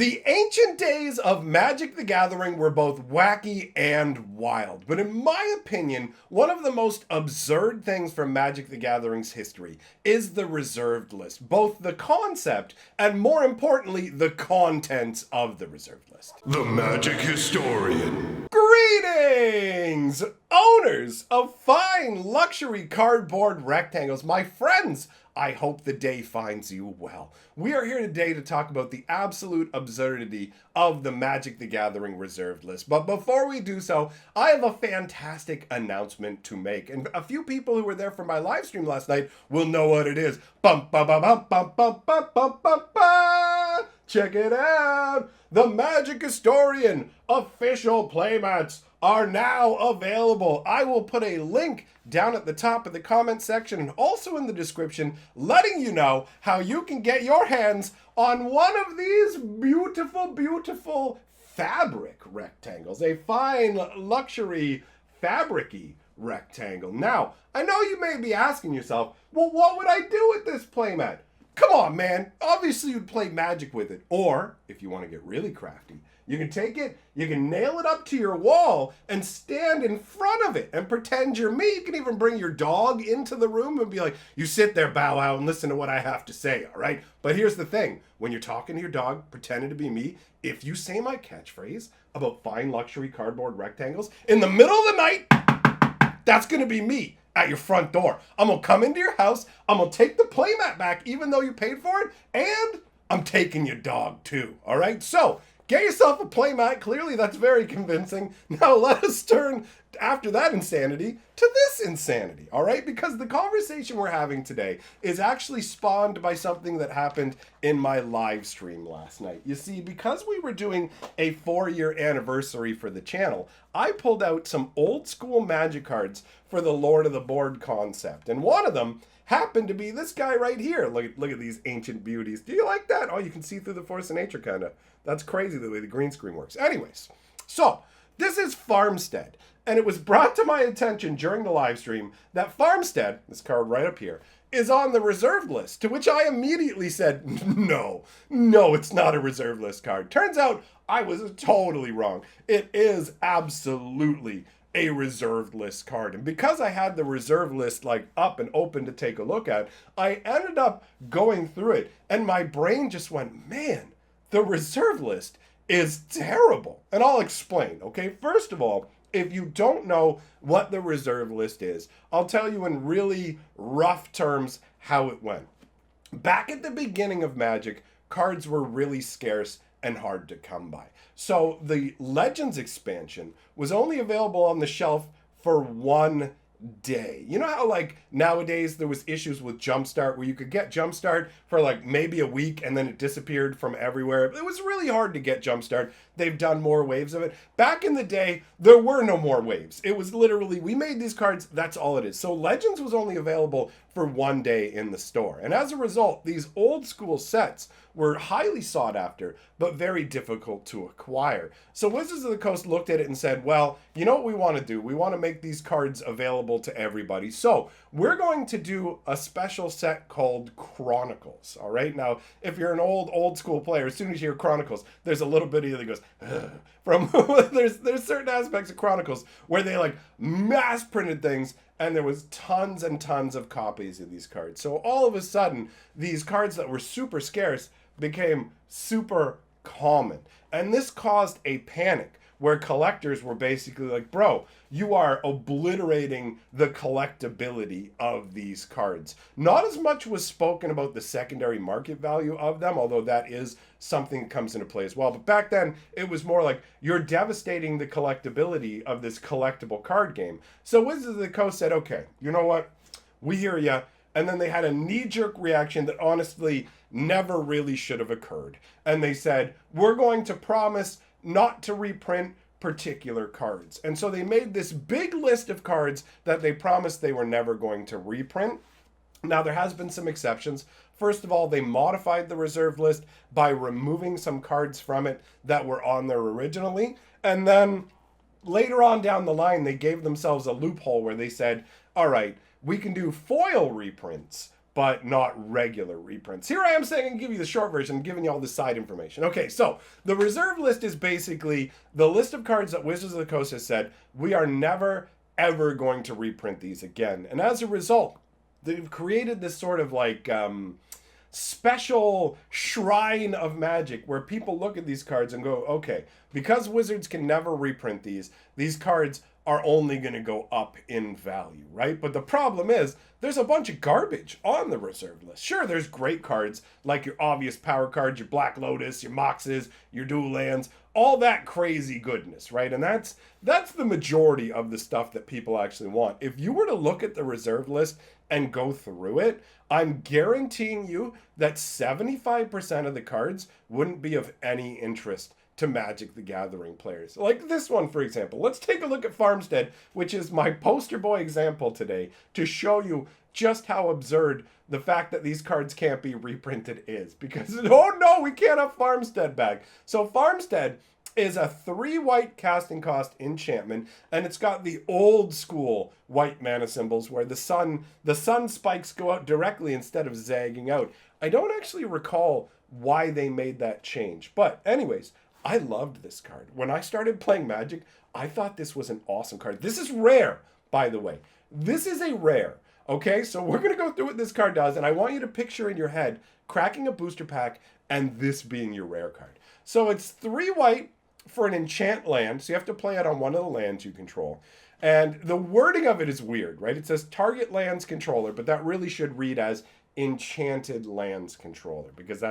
The ancient days of Magic the Gathering were both wacky and wild, but in my opinion, one of the most absurd things from Magic the Gathering's history is the reserved list, both the concept and, more importantly, the contents of the reserved list. The Magic Historian. Greetings, owners of fine luxury cardboard rectangles, my friends. I hope the day finds you well. We are here today to talk about the absolute absurdity of the Magic the Gathering reserved list. But before we do so, I have a fantastic announcement to make. And a few people who were there for my live stream last night will know what it is. Bum, bum, bum, bum, bum, bum, bum, bum, bum, bum. Check it out. The Magic Historian official playmats are now available. I will put a link down at the top of the comment section and also in the description, letting you know how you can get your hands on one of these beautiful, beautiful fabric rectangles. A fine luxury fabric-y rectangle. Now, I know you may be asking yourself, well, what would I do with this playmat? Come on, man. Obviously, you'd play Magic with it. Or, if you want to get really crafty, you can take it, you can nail it up to your wall and stand in front of it and pretend you're me. You can even bring your dog into the room and be like, you sit there, Bow Wow, and listen to what I have to say, all right? But here's the thing. When you're talking to your dog, pretending to be me, if you say my catchphrase about fine luxury cardboard rectangles, in the middle of the night, that's going to be me at your front door. I'm going to come into your house, I'm going to take the playmat back even though you paid for it, and I'm taking your dog too, all right? So, get yourself a playmat. Clearly, that's very convincing. Now, let us turn, after that insanity, to this insanity, all right? Because the conversation we're having today is actually spawned by something that happened in my live stream last night. You see, because we were doing a 4-year anniversary for the channel, I pulled out some old school Magic cards for the Lord of the Board concept. And one of them happened to be this guy right here. Look at these ancient beauties. Do you like that? Oh, you can see through the force of nature, kind of. That's crazy the way the green screen works. Anyways, so this is Farmstead. And it was brought to my attention during the live stream that Farmstead, this card right up here, is on the reserved list. To which I immediately said, no, it's not a reserved list card. Turns out I was totally wrong. It is absolutely a reserved list card. And because I had the reserve list like up and open to take a look at, I ended up going through it and my brain just went, man, the reserve list is terrible. And I'll explain, okay? First of all, if you don't know what the reserve list is, I'll tell you in really rough terms how it went. Back at the beginning of Magic, cards were really scarce and hard to come by. So the Legends expansion was only available on the shelf for 1 day. You know how like nowadays there was issues with Jumpstart where you could get Jumpstart for like maybe a week and then it disappeared from everywhere. It was really hard to get Jumpstart. They've done more waves of it. Back in the day, there were no more waves. It was literally, we made these cards, that's all it is. So Legends was only available for 1 day in the store. And as a result, these old school sets were highly sought after, but very difficult to acquire. So Wizards of the Coast looked at it and said, well, you know what we want to do? We want to make these cards available to everybody. So we're going to do a special set called Chronicles. All right. Now, if you're an old school player, as soon as you hear Chronicles, there's a little bit of you that goes, ugh. There's certain aspects of Chronicles where they like mass printed things. And there was tons and tons of copies of these cards. So all of a sudden, these cards that were super scarce became super common. And this caused a panic where collectors were basically like, bro, you are obliterating the collectability of these cards. Not as much was spoken about the secondary market value of them, although that is something that comes into play as well. But back then, it was more like, you're devastating the collectability of this collectible card game. So Wizards of the Coast said, okay, you know what? We hear ya. And then they had a knee-jerk reaction that honestly never really should have occurred. And they said, we're going to promise not to reprint particular cards. And so they made this big list of cards that they promised they were never going to reprint. Now, there has been some exceptions. First of all, they modified the reserve list by removing some cards from it that were on there originally. And then later on down the line, they gave themselves a loophole where they said, all right, we can do foil reprints, but not regular reprints. Here I am saying I can give you the short version, I'm giving you all the side information. Okay, so the reserve list is basically the list of cards that Wizards of the Coast has said, we are never, ever going to reprint these again. And as a result, they've created this sort of like special shrine of Magic where people look at these cards and go, okay, because Wizards can never reprint these cards are only going to go up in value, right? But the problem is there's a bunch of garbage on the reserve list. Sure, there's great cards like your obvious power cards, your Black Lotus, your Moxes, your dual lands, all that crazy goodness, right? And that's the majority of the stuff that people actually want. If you were to look at the reserve list and go through it, I'm guaranteeing you that 75% of the cards wouldn't be of any interest to Magic the Gathering players. Like this one, for example. Let's take a look at Farmstead, which is my poster boy example today to show you just how absurd the fact that these cards can't be reprinted is. Because, oh no, we can't have Farmstead back. So Farmstead is a 3-white casting cost enchantment, and it's got the old school white mana symbols where the sun spikes go out directly instead of zagging out. I don't actually recall why they made that change. But anyways, I loved this card. When I started playing Magic, I thought this was an awesome card. This is rare, by the way. This is a rare. Okay, so we're going to go through what this card does, and I want you to picture in your head cracking a booster pack and this being your rare card. So it's 3 white for an enchant land, so you have to play it on one of the lands you control. And the wording of it is weird, right? It says target lands controller, but that really should read as enchanted lands controller, because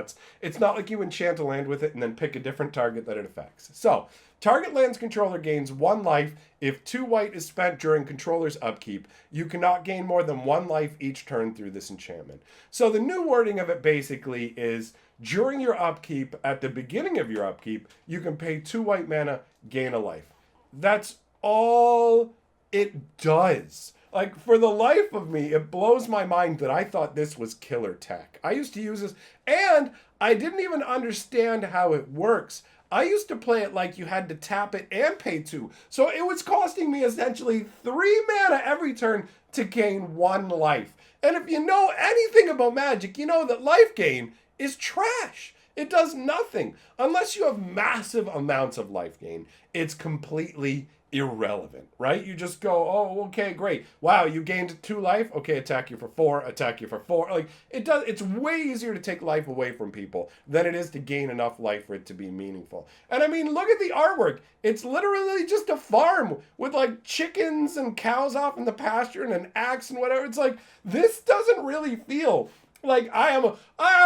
it's not like you enchant a land with it and then pick a different target that it affects. So target lands controller gains 1 life if 2 white is spent during controller's upkeep. You cannot gain more than 1 life each turn through this enchantment. So the new wording of it basically is during your upkeep, at the beginning of your upkeep, you can pay 2 white mana, gain a life. That's all it does. Like, for the life of me, it blows my mind that I thought this was killer tech. I used to use this, and I didn't even understand how it works. I used to play it like you had to tap it and pay 2. So it was costing me essentially 3 mana every turn to gain 1 life. And if you know anything about Magic, you know that life gain is trash. It does nothing. Unless you have massive amounts of life gain, it's completely irrelevant, right? You just go, oh, okay, great. Wow, you gained 2 life. Okay, attack you for 4, attack you for 4. Like, it's way easier to take life away from people than it is to gain enough life for it to be meaningful. And I mean, look at the artwork. It's literally just a farm with like chickens and cows off in the pasture and an axe and whatever. It's like, this doesn't really feel like I am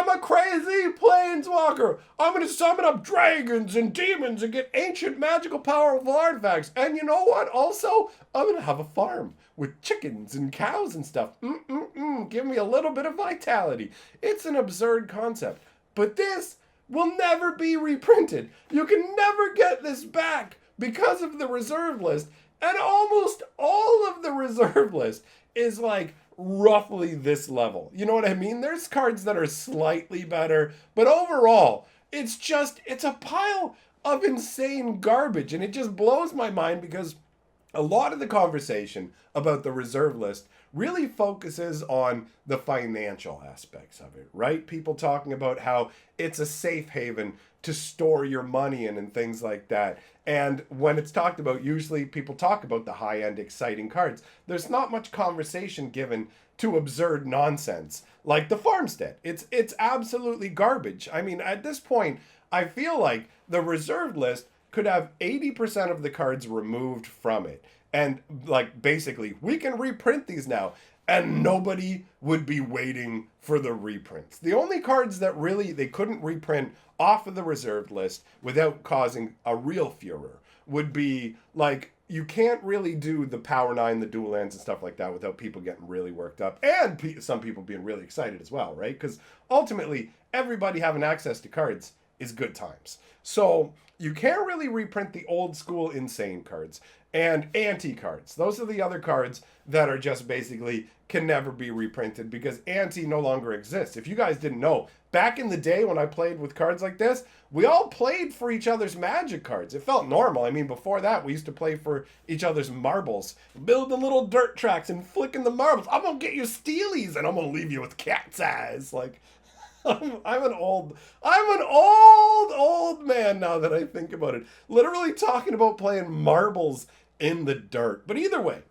a crazy planeswalker. I'm going to summon up dragons and demons and get ancient magical powerful artifacts. And you know what? Also, I'm going to have a farm with chickens and cows and stuff. Give me a little bit of vitality. It's an absurd concept. But this will never be reprinted. You can never get this back because of the reserve list. And almost all of the reserve list is like roughly this level. You know what I mean? There's cards that are slightly better, but overall, it's a pile of insane garbage. And it just blows my mind because a lot of the conversation about the reserve list really focuses on the financial aspects of it, right? People talking about how it's a safe haven to store your money in and things like that. And when it's talked about, usually people talk about the high-end exciting cards. There's not much conversation given to absurd nonsense like the Farmstead. It's absolutely garbage. I mean, at this point, I feel like the reserve list could have 80% of the cards removed from it. And like basically, we can reprint these now. And nobody would be waiting for the reprints. The only cards that really they couldn't reprint off of the reserved list without causing a real furor would be like, you can't really do the Power 9, the dual lands and stuff like that without people getting really worked up. And some people being really excited as well, right? Because ultimately, everybody having access to cards is good times. So you can't really reprint the old school insane cards and anti cards. Those are the other cards that are just basically can never be reprinted because anti no longer exists. If you guys didn't know, back in the day when I played with cards like this, we all played for each other's Magic cards. It felt normal. I mean, before that, we used to play for each other's marbles, building little dirt tracks and flicking the marbles. I'm gonna get you steelies and I'm gonna leave you with cat's eyes. Like, I'm an old man now that I think about it. Literally talking about playing marbles in the dirt. But either way,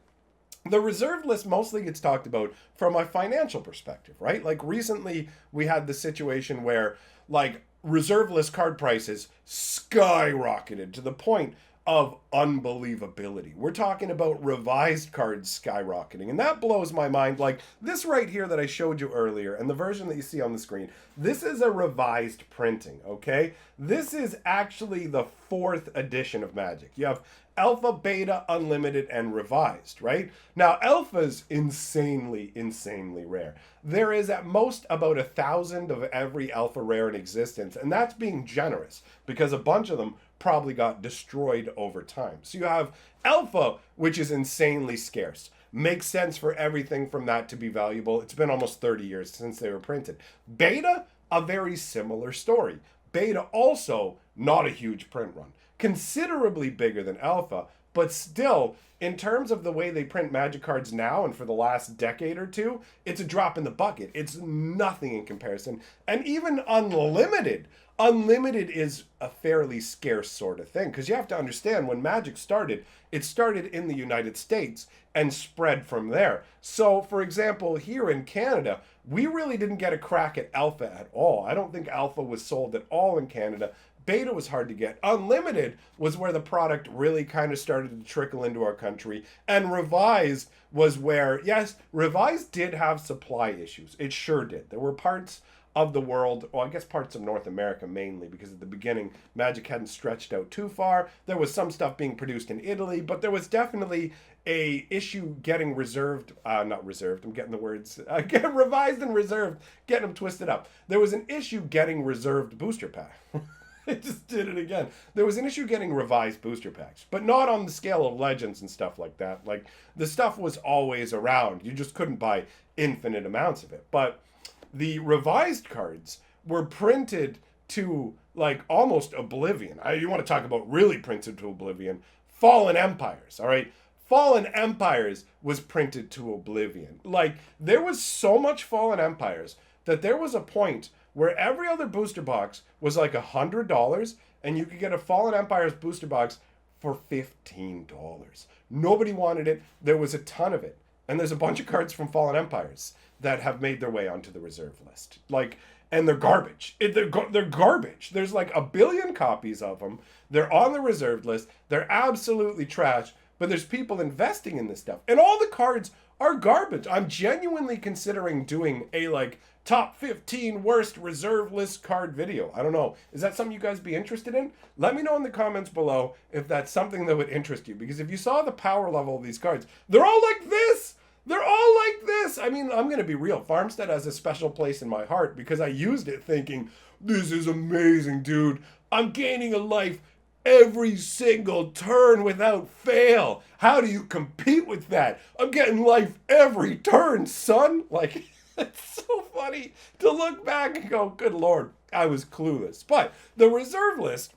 the reserve list mostly gets talked about from a financial perspective, right? Like recently we had the situation where like reserve list card prices skyrocketed to the point of unbelievability. We're talking about revised cards skyrocketing, and that blows my mind. Like this right here that I showed you earlier, and the version that you see on the screen, this is a revised printing, okay? This is actually the 4th edition of Magic. You have Alpha, Beta, Unlimited, and Revised, right? Now, Alpha's insanely rare. There is at most about 1,000 of every Alpha rare in existence, and that's being generous because a bunch of them probably got destroyed over time. So you have Alpha, which is insanely scarce. Makes sense for everything from that to be valuable. It's been almost 30 years since they were printed. Beta, a very similar story. Beta also not a huge print run. Considerably bigger than Alpha, but still, in terms of the way they print Magic cards now and for the last decade or two, it's a drop in the bucket. It's nothing in comparison. And even Unlimited is a fairly scarce sort of thing, because you have to understand when Magic started, it started in the United States and spread from there. So, for example, here in Canada, we really didn't get a crack at Alpha at all. I don't think Alpha was sold at all in Canada. Beta was hard to get. Unlimited was where the product really kind of started to trickle into our country. And Revised was where, yes, Revised did have supply issues. It sure did. There were parts of the world, well, I guess parts of North America mainly, because at the beginning, Magic hadn't stretched out too far. There was some stuff being produced in Italy, but there was definitely a issue getting reserved, not reserved, I'm getting the words, getting revised and reserved, getting them twisted up. There was an issue getting reserved booster pack. I just did it again. There was an issue getting revised booster packs, but not on the scale of Legends and stuff like that. Like, the stuff was always around. You just couldn't buy infinite amounts of it. But the revised cards were printed to, like, almost oblivion. You want to talk about really printed to oblivion. Fallen Empires, all right? Fallen Empires was printed to oblivion. Like, there was so much Fallen Empires that there was a point where every other booster box was like $100, and you could get a Fallen Empires booster box for $15. Nobody wanted it. There was a ton of it. And there's a bunch of cards from Fallen Empires that have made their way onto the reserve list. Like, and they're garbage. They're garbage. There's like 1 billion copies of them. They're on the reserve list. They're absolutely trash, but there's people investing in this stuff. And all the cards are garbage. I'm genuinely considering doing a, like, top 15 worst reserve list card video. I don't know. Is that something you guys be interested in? Let me know in the comments below if that's something that would interest you. Because if you saw the power level of these cards, they're all like this. They're all like this. I mean, I'm going to be real. Farmstead has a special place in my heart because I used it thinking, this is amazing, dude. I'm gaining a life every single turn without fail. How do you compete with that? I'm getting life every turn, son. Like, it's so funny to look back and go, good Lord, I was clueless. But the reserve list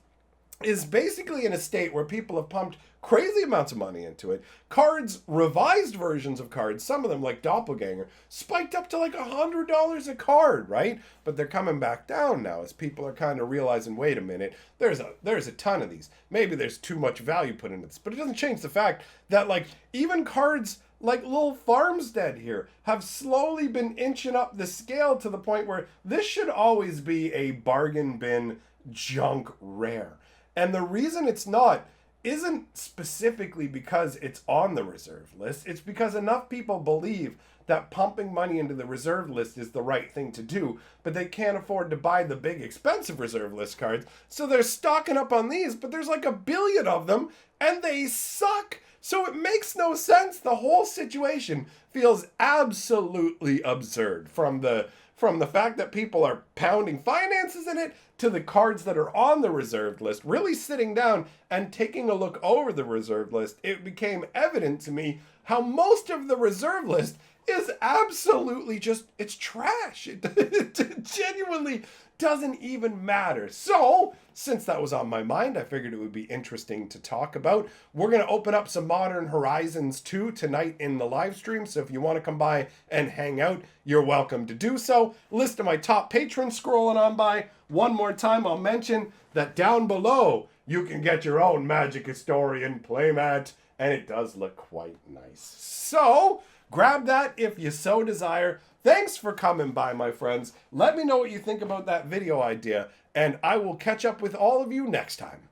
is basically in a state where people have pumped crazy amounts of money into it. Cards, revised versions of cards, some of them like Doppelganger, spiked up to like $100 a card, right? But they're coming back down now as people are kind of realizing, wait a minute, there's a ton of these. Maybe there's too much value put into this, but it doesn't change the fact that, like, even cards like little Farmstead here have slowly been inching up the scale to the point where this should always be a bargain bin junk rare. And the reason it's not isn't specifically because it's on the reserve list. It's because enough people believe that pumping money into the reserve list is the right thing to do, but they can't afford to buy the big expensive reserve list cards, so they're stocking up on these, but there's like 1 billion of them, and they suck. So it makes no sense. The whole situation feels absolutely absurd from the from the fact that people are pounding finances in it to the cards that are on the reserved list, really sitting down and taking a look over the reserved list, it became evident to me how most of the reserve list is absolutely just, it's trash. It genuinely doesn't even matter. So, since that was on my mind, I figured it would be interesting to talk about. We're going to open up some Modern Horizons 2 tonight in the live stream, so if you want to come by and hang out, you're welcome to do so. List of my top patrons scrolling on by. One more time, I'll mention that down below, you can get your own Magic Historian playmat, and it does look quite nice. So, grab that if you so desire. Thanks for coming by, my friends. Let me know what you think about that video idea, and I will catch up with all of you next time.